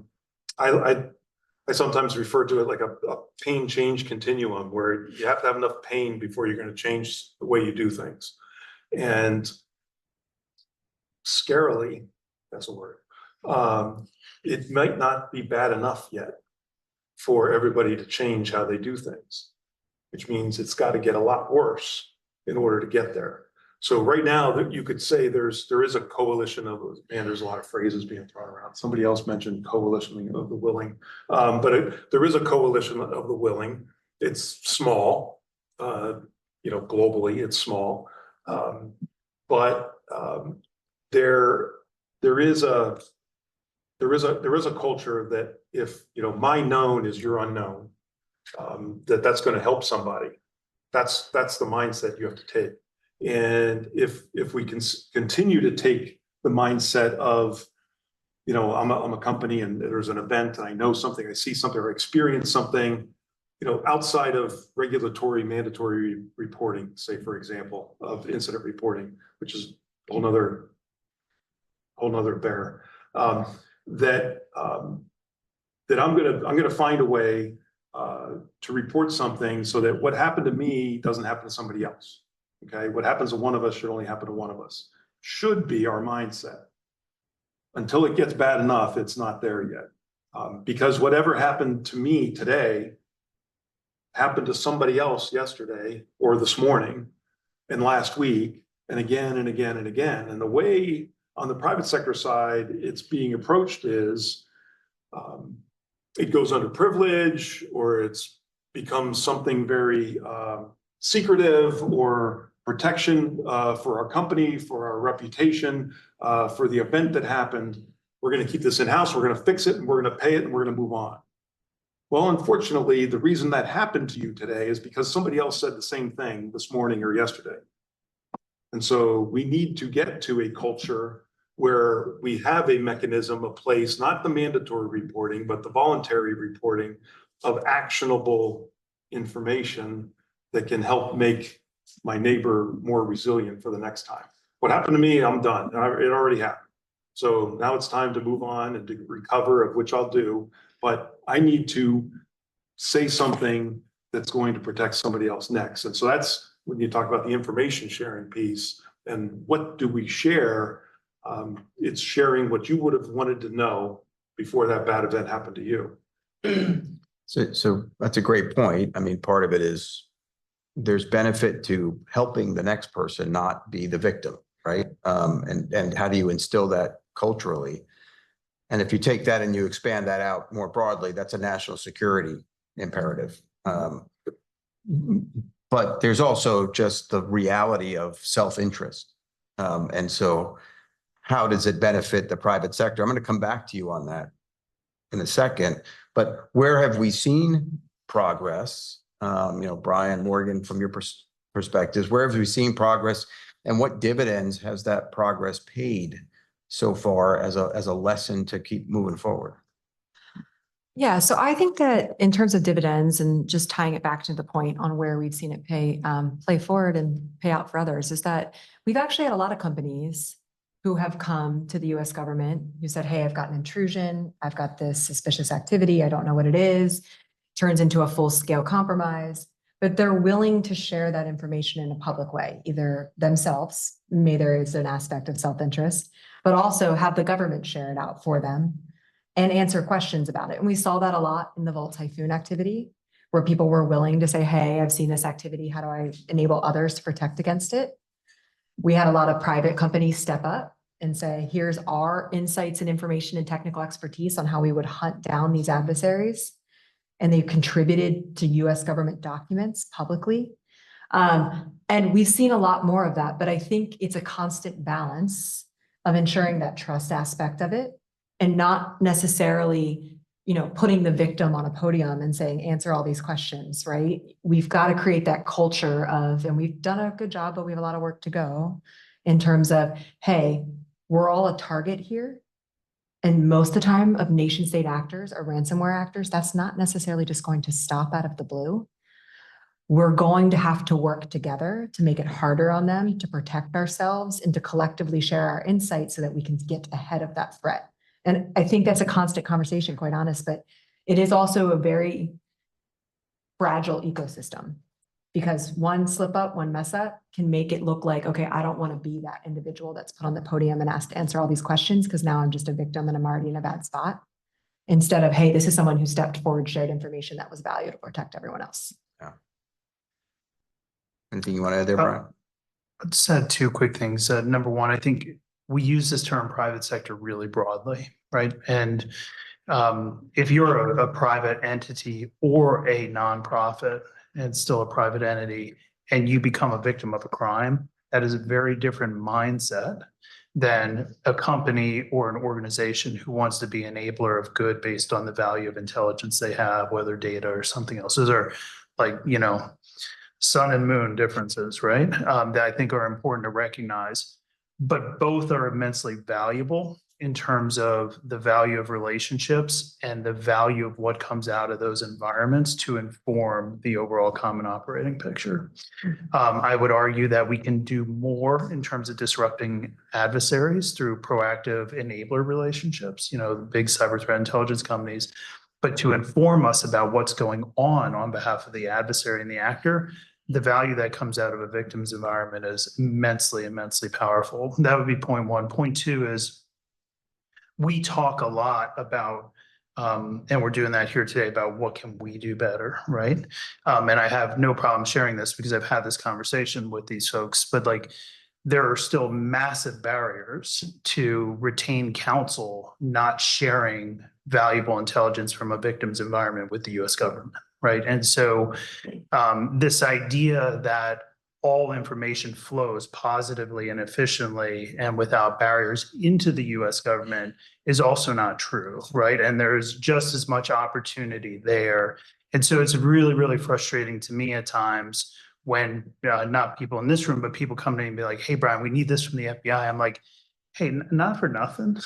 sometimes refer to it like a pain change continuum, where you have to have enough pain before you're going to change the way you do things. And scarily, that's a word, it might not be bad enough yet for everybody to change how they do things, which means it's got to get a lot worse in order to get there. So right now that you could say there is a coalition of, and there's a lot of phrases being thrown around. Somebody else mentioned coalition of the willing, but there is a coalition of the willing. It's small, globally it's small, but there is a culture that if my known is your unknown, that's going to help somebody. That's the mindset you have to take. And if we can continue to take the mindset of, I'm a company and there's an event and I know something, I see something or experience something, outside of regulatory mandatory reporting, say, for example, of incident reporting, which is a whole nother bear, that I'm gonna find a way to report something so that what happened to me doesn't happen to somebody else. Okay, what happens to one of us should only happen to one of us. Should be our mindset. Until it gets bad enough, it's not there yet. Because whatever happened to me today happened to somebody else yesterday or this morning and last week and again and again and again. And the way on the private sector side it's being approached is it goes under privilege, or it's becomes something very secretive, or protection for our company, for our reputation, for the event that happened. We're going to keep this in-house, we're going to fix it, and we're going to pay it, and we're going to move on. Well, unfortunately, the reason that happened to you today is because somebody else said the same thing this morning or yesterday. And so we need to get to a culture where we have a mechanism, a place, not the mandatory reporting, but the voluntary reporting of actionable information that can help make my neighbor more resilient for the next time. What happened to me, I'm done. It already happened. So now it's time to move on and to recover, of which I'll do. But I need to say something that's going to protect somebody else next. And so that's when you talk about the information sharing piece and what do we share. It's sharing what you would have wanted to know before that bad event happened to you. So that's a great point. I mean, part of it is there's benefit to helping the next person not be the victim, right? And how do you instill that culturally? And if you take that and you expand that out more broadly, that's a national security imperative. But there's also just the reality of self-interest. And so how does it benefit the private sector? I'm going to come back to you on that in a second, but where have we seen progress? Bryan, Morgan, from your perspectives, where have we seen progress and what dividends has that progress paid so far as a lesson to keep moving forward? Yeah, so I think that in terms of dividends and just tying it back to the point on where we've seen it play forward and pay out for others is that we've actually had a lot of companies who have come to the US government who said, hey, I've got an intrusion, I've got this suspicious activity, I don't know what it is, turns into a full-scale compromise, but they're willing to share that information in a public way, either themselves, maybe there is an aspect of self-interest, but also have the government share it out for them and answer questions about it. And we saw that a lot in the Volt Typhoon activity, where people were willing to say, hey, I've seen this activity, how do I enable others to protect against it? We had a lot of private companies step up and say, here's our insights and information and technical expertise on how we would hunt down these adversaries. And they contributed to US government documents publicly. And we've seen a lot more of that, but I think it's a constant balance of ensuring that trust aspect of it and not necessarily, putting the victim on a podium and saying, answer all these questions, right? We've got to create that culture of, and we've done a good job, but we have a lot of work to go in terms of, hey, we're all a target here. And most of the time of nation state actors or ransomware actors, that's not necessarily just going to stop out of the blue. We're going to have to work together to make it harder on them to protect ourselves and to collectively share our insights so that we can get ahead of that threat. And I think that's a constant conversation, quite honest, but it is also a very fragile ecosystem because one slip up, one mess up can make it look like, okay, I don't want to be that individual that's put on the podium and asked to answer all these questions because now I'm just a victim and I'm already in a bad spot. Instead of, hey, this is someone who stepped forward, shared information that was valuable to protect everyone else. Yeah. Anything you want to add there, Bryan? I just had two quick things. Number one, I think we use this term private sector really broadly, right? And if you're a private entity or a nonprofit and still a private entity, and you become a victim of a crime, that is a very different mindset than a company or an organization who wants to be enabler of good based on the value of intelligence they have, whether data or something else. Those are like, sun and moon differences, right? That I think are important to recognize. But both are immensely valuable in terms of the value of relationships and the value of what comes out of those environments to inform the overall common operating picture. I would argue that we can do more in terms of disrupting adversaries through proactive enabler relationships, the big cyber threat intelligence companies. But to inform us about what's going on behalf of the adversary and the actor, the value that comes out of a victim's environment is immensely, immensely powerful. That would be point one. Point two is we talk a lot about, and we're doing that here today, about what can we do better, right? And I have no problem sharing this because I've had this conversation with these folks, but like there are still massive barriers to retain counsel not sharing valuable intelligence from a victim's environment with the US government, right? And so this idea that all information flows positively and efficiently and without barriers into the US government is also not true, right? And there's just as much opportunity there. And so it's really, really frustrating to me at times when not people in this room, but people come to me and be like, hey, Bryan, we need this from the FBI. I'm like, hey, not for nothing,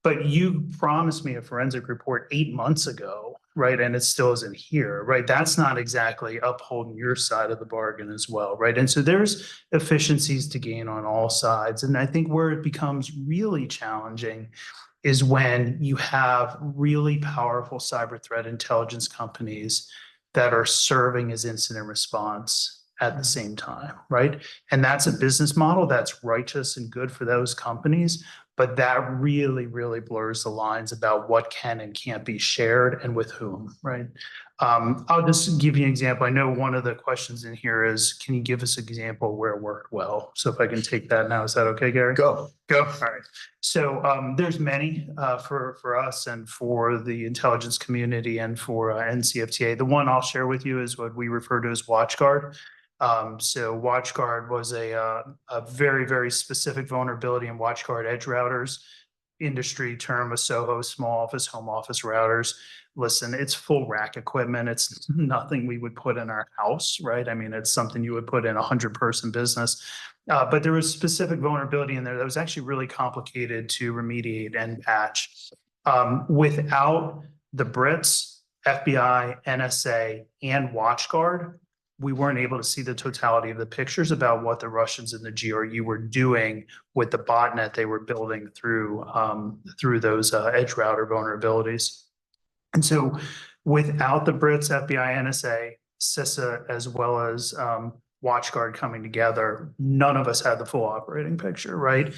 but you promised me a forensic report 8 months ago, right? And it still isn't here, right? That's not exactly upholding your side of the bargain as well, right? And so there's efficiencies to gain on all sides. And I think where it becomes really challenging is when you have really powerful cyber threat intelligence companies that are serving as incident response at the same time, right? And that's a business model that's righteous and good for those companies, but that really, really blurs the lines about what can and can't be shared and with whom, right? I'll just give you an example. I know one of the questions in here is, can you give us an example where it worked well? So if I can take that now, is that okay, Gary? Go. All right. So there's many for us and for the intelligence community and for NCFTA. The one I'll share with you is what we refer to as WatchGuard. So WatchGuard was a very, very specific vulnerability in WatchGuard edge routers. Industry term, a SOHO, small office, home office routers. Listen, it's full rack equipment. It's nothing we would put in our house, right? I mean, it's something you would put in a 100-person business. But there was specific vulnerability in there that was actually really complicated to remediate and patch. Without the Brits, FBI, NSA, and WatchGuard, we weren't able to see the totality of the pictures about what the Russians and the GRU were doing with the botnet they were building through those edge router vulnerabilities. And so without the Brits, FBI, NSA, CISA, as well as WatchGuard coming together, none of us had the full operating picture, right?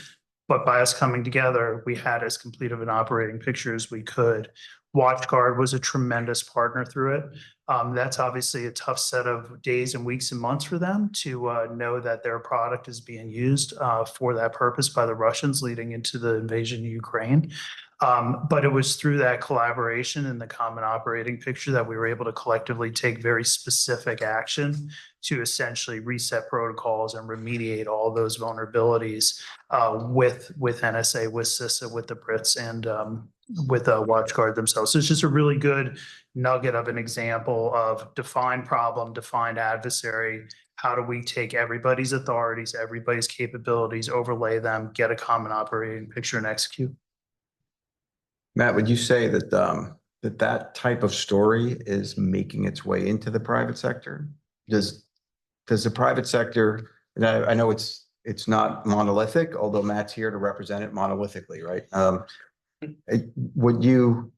But by us coming together, we had as complete of an operating picture as we could. WatchGuard was a tremendous partner through it. That's obviously a tough set of days and weeks and months for them to know that their product is being used for that purpose by the Russians leading into the invasion of Ukraine. But it was through that collaboration and the common operating picture that we were able to collectively take very specific action to essentially reset protocols and remediate all those vulnerabilities with NSA, with CISA, with the Brits, and with WatchGuard themselves. So it's just a really good nugget of an example of defined problem, defined adversary. How do we take everybody's authorities, everybody's capabilities, overlay them, get a common operating picture, and execute? Matt, would you say that that type of story is making its way into the private sector? Does the private sector, and I know it's not monolithic, although Matt's here to represent it monolithically, right? Would you,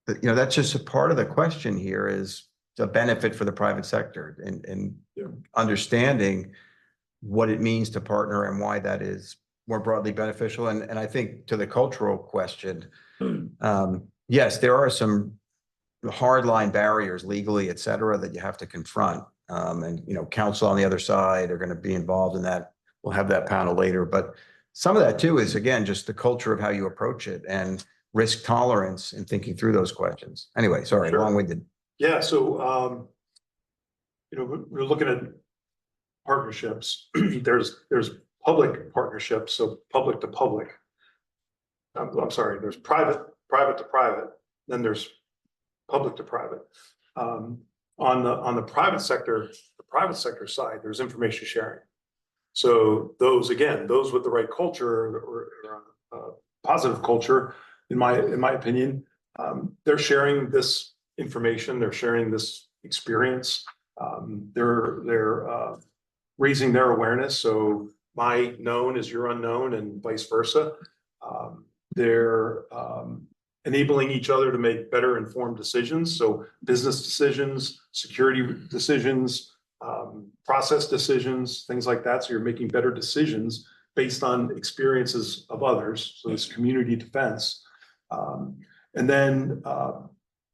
that's just a part of the question here, is the benefit for the private sector and understanding what it means to partner and why that is more broadly beneficial. And I think to the cultural question, yes, there are some hardline barriers legally, et cetera, that you have to confront. And counsel on the other side are going to be involved in that we'll have that panel later. But some of that too is, again, just the culture of how you approach it and risk tolerance in thinking through those questions. Anyway, sorry, Sure. long-winded. Yeah, so, we're looking at partnerships. There's public partnerships, so public to public. I'm sorry, there's private to private, then there's public to private. On the private sector side, there's information sharing. So those with the right culture or positive culture, in my opinion, they're sharing this information, they're sharing this experience. They're raising their awareness. So my known is your unknown and vice versa. They're enabling each other to make better informed decisions. So business decisions, security decisions, process decisions, things like that. So you're making better decisions based on experiences of others. So it's community defense. And then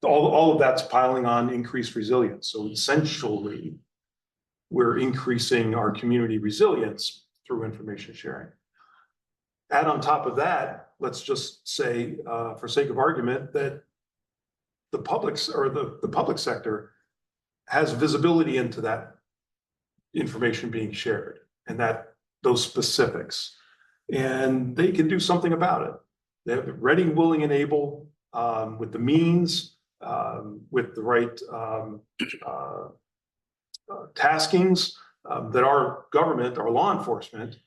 all of that's piling on increased resilience. So essentially, we're increasing our community resilience through information sharing. Add on top of that, let's just say, for sake of argument, that the public sector has visibility into that information being shared and those specifics, and they can do something about it. They're ready, willing, and able, with the means, with the right taskings, that our government, our law enforcement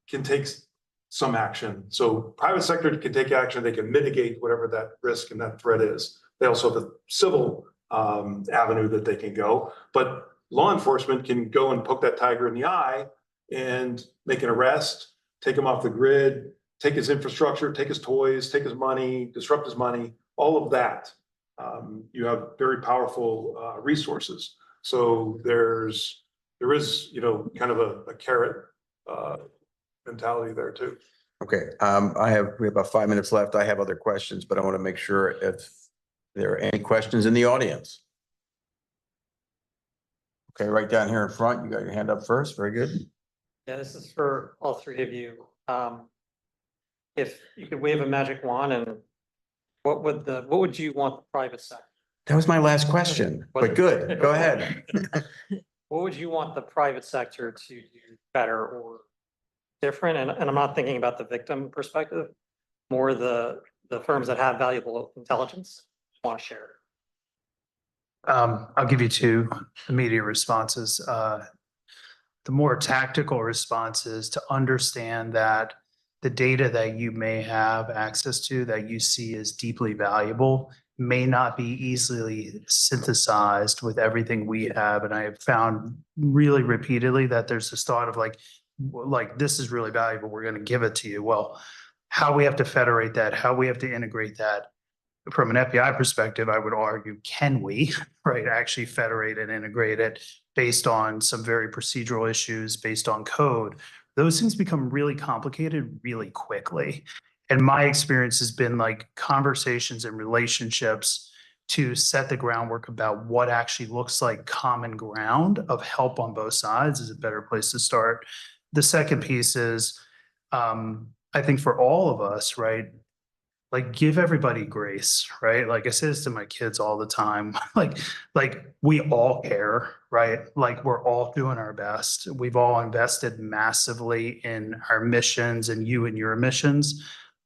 can take some action. So private sector can take action, they can mitigate whatever that risk and that threat is. They also have a civil avenue that they can go, but law enforcement can go and poke that tiger in the eye and make an arrest, take him off the grid, take his infrastructure, take his toys, take his money, disrupt his money, all of that. You have very powerful resources. So there is, kind of a carrot mentality there too. Okay, we have about 5 minutes left. I have other questions, but I want to make sure if there are any questions in the audience. Okay, right down here in front, you got your hand up first. Very good. Yeah, this is for all three of you. If you could wave a magic wand, and what would you want the private sector? That was my last question, but good. Go ahead. What would you want the private sector to do better or different? And I'm not thinking about the victim perspective, more the firms that have valuable intelligence want to share. I'll give you two immediate responses. The more tactical response is to understand that the data that you may have access to, that you see as deeply valuable, may not be easily synthesized with everything we have. And I have found really repeatedly that there's this thought of like, this is really valuable, we're going to give it to you. Well, how we have to federate that, how we have to integrate that. From an FBI perspective, I would argue, can we, right, actually federate and integrate it based on some very procedural issues, based on code? Those things become really complicated really quickly. And my experience has been like conversations and relationships to set the groundwork about what actually looks like common ground of help on both sides is a better place to start. The second piece is, I think for all of us, right, like give everybody grace, right? Like I say this to my kids all the time, like we all care, right? Like we're all doing our best. We've all invested massively in our missions and you and your missions.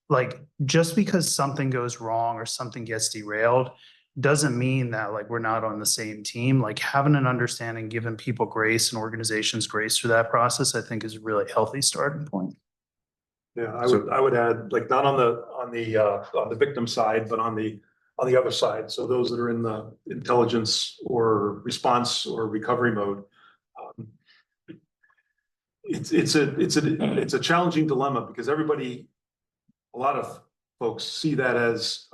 Like just because something goes wrong or something gets derailed doesn't mean that like we're not on the same team. Like having an understanding, giving people grace and organizations grace through that process, I think is a really healthy starting point. Yeah, I would add, like, not on the victim side, but on the other side. So those that are in the intelligence or response or recovery mode. It's a challenging dilemma because a lot of folks see that as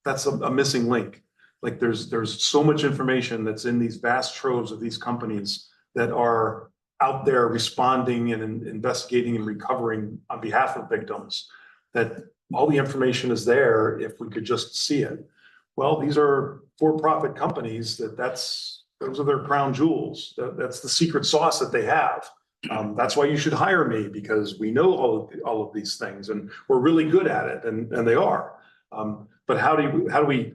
that's a missing link. Like there's so much information that's in these vast troves of these companies that are out there responding and investigating and recovering on behalf of victims, that all the information is there if we could just see it. Well, these are for-profit companies those are their crown jewels. That's the secret sauce that they have. That's why you should hire me, because we know all of these things and we're really good at it, and they are. But how do we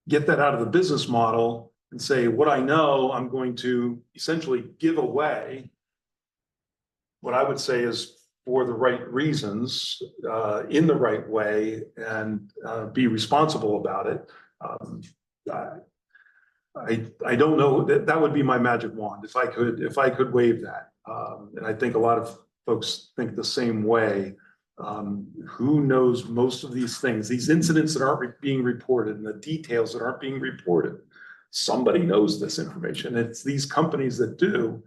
get that out of the business model and say, what I know, I'm going to essentially give away what I would say is for the right reasons, in the right way, and be responsible about it. I don't know, that would be my magic wand if I could wave that. And I think a lot of folks think the same way. Who knows most of these things, these incidents that aren't being reported and the details that aren't being reported? Somebody knows this information. It's these companies that do.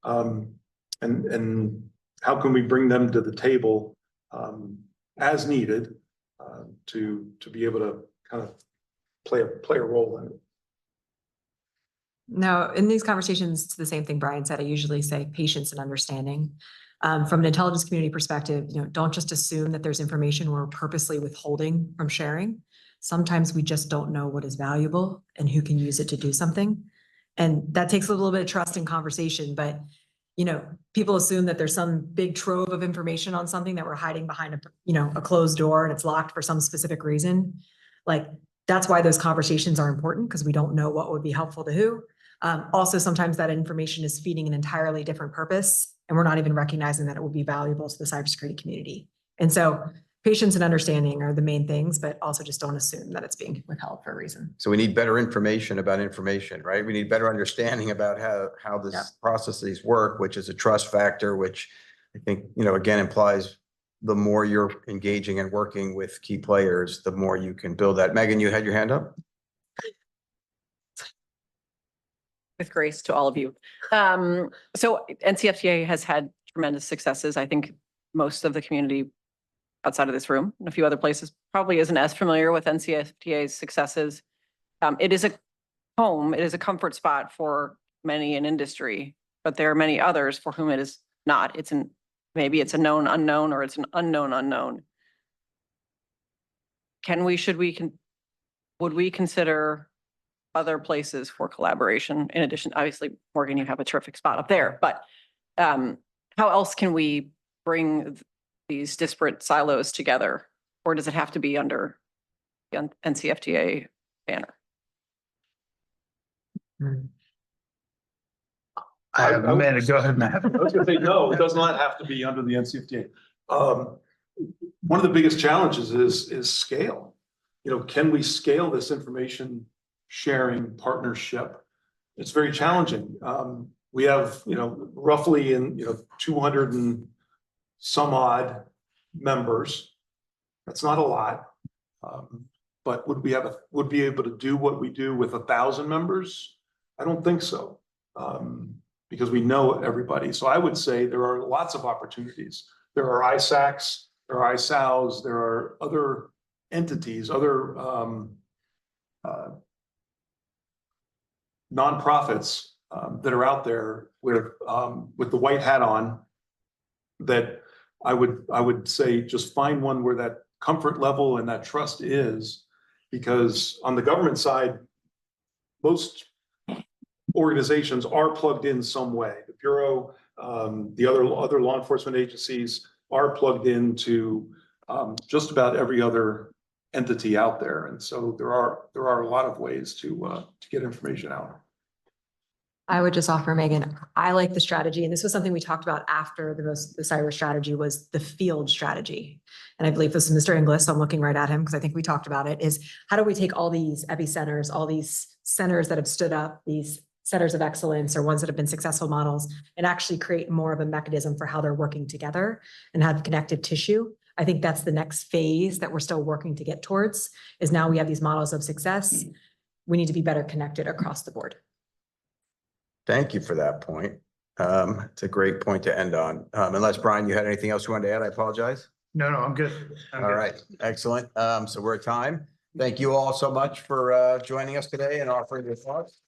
And how can we bring them to the table as needed to be able to kind of play a role in it? No, in these conversations, it's the same thing Bryan said. I usually say patience and understanding. From an intelligence community perspective, don't just assume that there's information we're purposely withholding from sharing. Sometimes we just don't know what is valuable and who can use it to do something. And that takes a little bit of trust and conversation, but people assume that there's some big trove of information on something that we're hiding behind a closed door and it's locked for some specific reason. Like, that's why those conversations are important, because we don't know what would be helpful to who. Also, sometimes that information is feeding an entirely different purpose, and we're not even recognizing that it would be valuable to the cybersecurity community. And so patience and understanding are the main things, but also just don't assume that it's being withheld for a reason. So we need better information about information, right? We need better understanding about how this processes work, which is a trust factor, which I think, again, implies the more you're engaging and working with key players, the more you can build that. Megan, you had your hand up? With grace to all of you. So NCFTA has had tremendous successes. I think most of the community outside of this room and a few other places probably isn't as familiar with NCFTA's successes. It is a home, it is a comfort spot for many in industry, but there are many others for whom it is not. Maybe it's a known unknown, or it's an unknown unknown. Would we consider other places for collaboration? In addition, obviously, Morgan, you have a terrific spot up there, but how else can we bring these disparate silos together? Or does it have to be under the NCFTA banner? Amanda, go ahead, Matt. I was gonna say, no, it does not have to be under the NCFTA. One of the biggest challenges is scale. Can we scale this information sharing partnership? It's very challenging. We have, roughly 200 and some odd members. That's not a lot. But would be able to do what we do with 1,000 members? I don't think so. Because we know everybody. So I would say there are lots of opportunities. There are ISACs, there are ISAOs, there are other entities, other nonprofits that are out there with the white hat on, that I would say just find one where that comfort level and that trust is, because on the government side, most organizations are plugged in some way. The Bureau, the other law enforcement agencies are plugged into just about every other entity out there, and so there are a lot of ways to get information out. I would just offer, Megan, I like the strategy, and this was something we talked about after the cyber strategy, was the field strategy. And I believe this is Mr. Inglis, so I'm looking right at him because I think we talked about it, is how do we take all these epicenters, all these centers that have stood up, these centers of excellence or ones that have been successful models, and actually create more of a mechanism for how they're working together and have connective tissue. I think that's the next phase that we're still working to get towards, is now we have these models of success. We need to be better connected across the board. Thank you for that point. It's a great point to end on. Unless, Bryan, you had anything else you wanted to add, I apologize. No, I'm good. All right, excellent. So we're at time. Thank you all so much for joining us today and offering your thoughts.